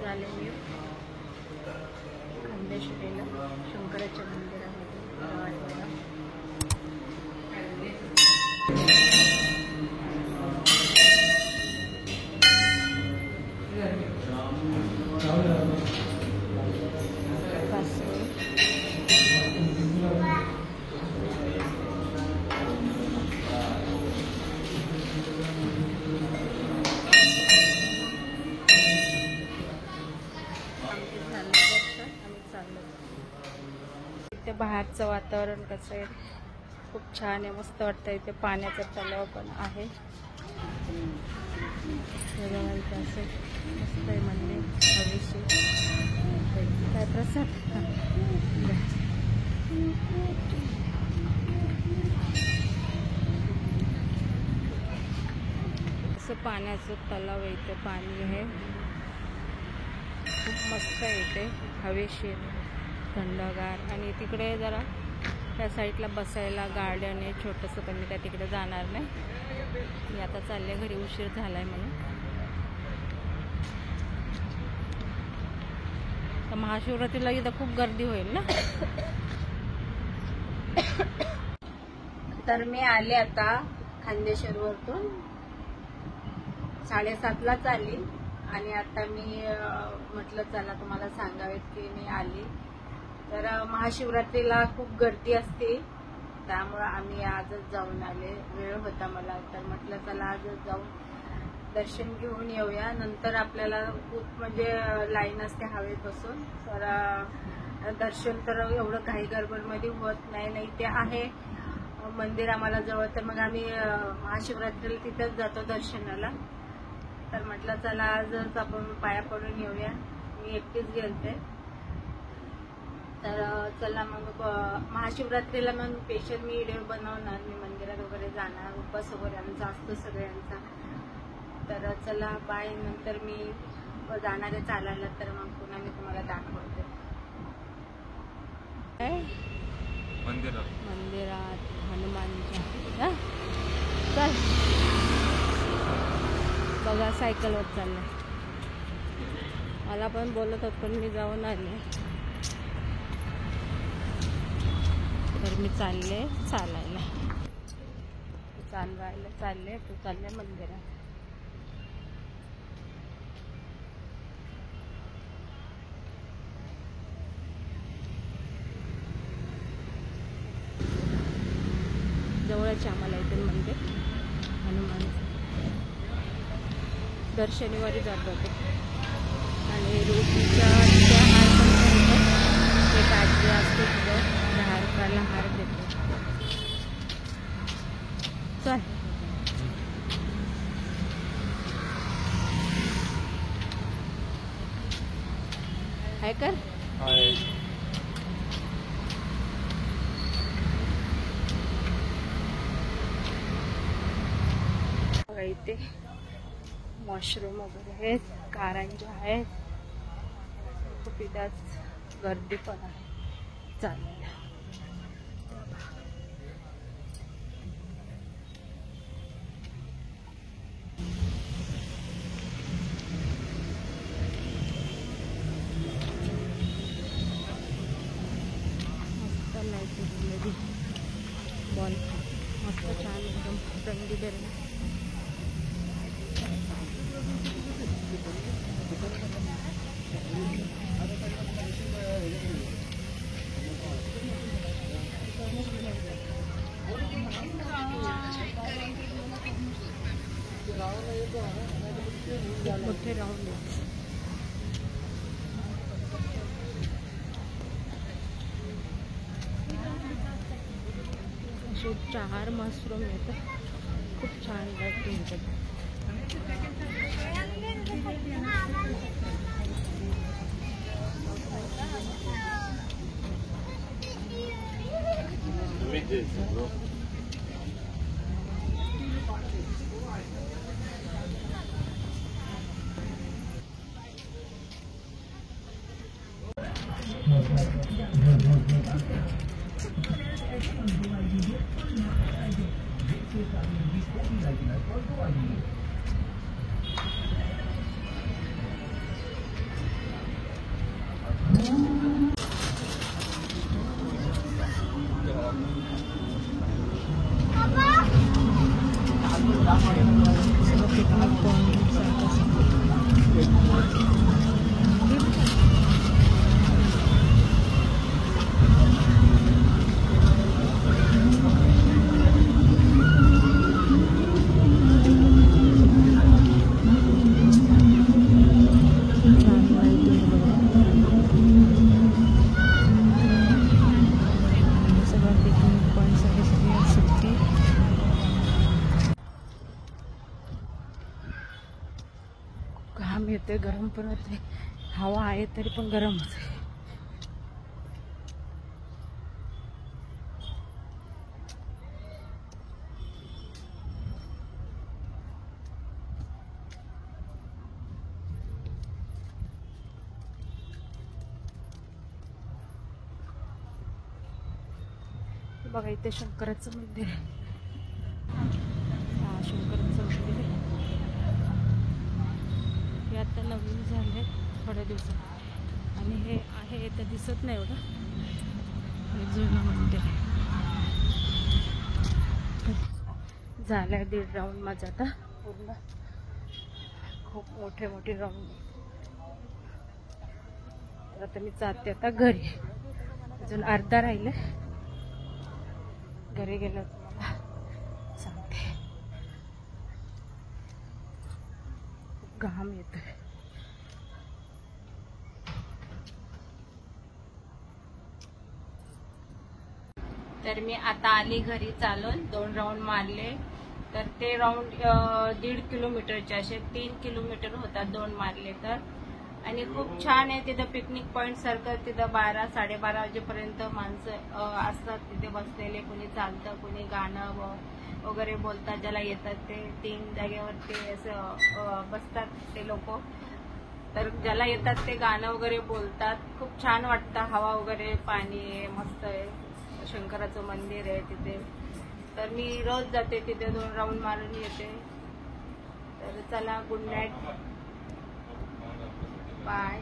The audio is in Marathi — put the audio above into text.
आले मी खांदेश्वरीला शंकराच्या मंदिरामध्ये इथे बाहेरचं वातावरण कसं आहे, खूप छान आहे, मस्त वाटतं. इथे पाण्याचा तलाव पण आहे. असं मस्त आहे मंदिर. हवेशी काय प्रसाद असं पाण्याचं तलाव आहे. इथे पाणी आहे, खूप मस्त आहे. इथे हवेशीर थंडगार. आणि तिकडे जरा त्या साईडला बसायला गार्डन आहे छोटंसं, पण मी काय तिकडे जाणार नाही. मी आता चालले घरी, उशीर झालाय म्हणून. तर महाशिवरात्रीला इथं खूप गर्दी होईल ना. तर मी आले आता खांदेश्वरवरून 7:30लाच आली. आणि आता मी म्हटलं चला तुम्हाला सांगावेत की मी आली. तर महाशिवरात्रीला खूप गर्दी असते, त्यामुळे आम्ही आजच जाऊन आले. वेळ होता मला, तर म्हटलं चला आजच जाऊन दर्शन घेऊन येऊया. नंतर आपल्याला खूप म्हणजे लाईन असते हवेत बसून. तर दर्शन तर एवढं घाई गडबडमध्ये होत नाही. ते आहे मंदिर आम्हाला जवळ, तर मग आम्ही महाशिवरात्रीला तिथंच जातो दर्शनाला. तर म्हटलं चला आजच आपण पाया पडून येऊया. मी एकटीच गेलते. तर चला मग महाशिवरात्रीला मग स्पेशल मी व्हिडिओ बनवणार. मी मंदिरात वगैरे जाणार, उपवास वगैरे आमचा असतो सगळ्यांचा. तर चला बाय. नंतर मी जाणार आहे चालायला, तर मग पुन्हा मी तुम्हाला दाखवते. मंदिरात हनुमानच्या चल बघा सायकलवर चाललंय. मला पण बोलत होत पण मी जाऊन आले. तर मी चालले चालायला, चालले तू चालले मंदिरात. जवळच आम्हाला इथे मंदिर हनुमान. दर शनिवारी जातो ते. आणि रोटीच्या हार पण एक आजी असते तिथं 10 रुपयाला हार देतो. चल हाय कर. इथे मशरूम वगैरे आहेत, कारंजा आहेत. खूप इथं गर्दी पण आहे चालेल. मस्त लाईट बॉल मस्त छान एकदम रंगीबेरंगी. मोठे राऊंड असे 4 मशरूम येतात. खूप छान लाईटिंग येतात. गरम पण होते, हवा आहे तरी पण गरम होते. बघा इथे शंकराचं मंदिर आहे. हा शंकराचं मंदिर आहे. हे आता नवीन झाले थोड्या दिवसात आणि हे आहे इथं दिसत नाही एवढं. हे जुनं मंदिर आहे. झालंय 1.5 राऊंड माझा आता पूर्ण. खूप मोठे मोठे राऊंड. तर आता मी जाते आता घरी. अजून अर्धा राहिले. घरी गेलो तुम्हाला सांगते. खूप घाम येतोय. तर मी आता आली घरी चालून. 2 राऊंड मारले. तर ते राऊंड 1.5 किलोमीटरचे असे 3 किलोमीटर होतात 2 मारले तर. आणि खूप छान आहे तिथं. पिकनिक पॉइंट सारखं तिथं 12-12:30 वाजेपर्यंत माणसं असतात तिथे बसलेले. कुणी चालतं, कुणी गाणं वगैरे बोलतात. ज्याला येतात ते 3 जागेवर ते असं बसतात ते लोक. तर ज्याला येतात ते गाणं वगैरे बोलतात. खूप छान वाटतं. हवा वगैरे, पाणी आहे, मस्त आहे. शंकराचं मंदिर आहे तिथे. तर मी रोज जाते तिथे. 2 राऊंड मारून येते. तर चला, गुड नाईट, बाय.